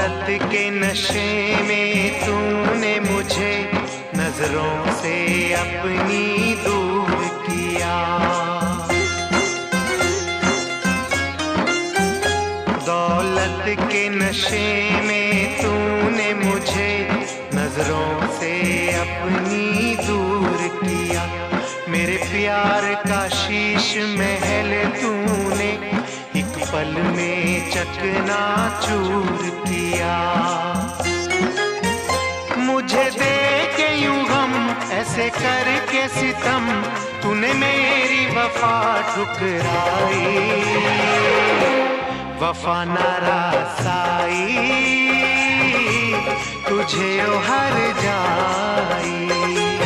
दौलत के नशे में तूने मुझे नजरों से अपनी दूर किया। दौलत के नशे में तूने मुझे नजरों से अपनी दूर किया। मेरे प्यार का शीश महल तूने एक पल में चकनाचूर किया। मुझे दे के यूं गम ऐसे करके सितम तूने मेरी वफा ठुकराई। वफा नारासाई तुझे ओ हर जाई।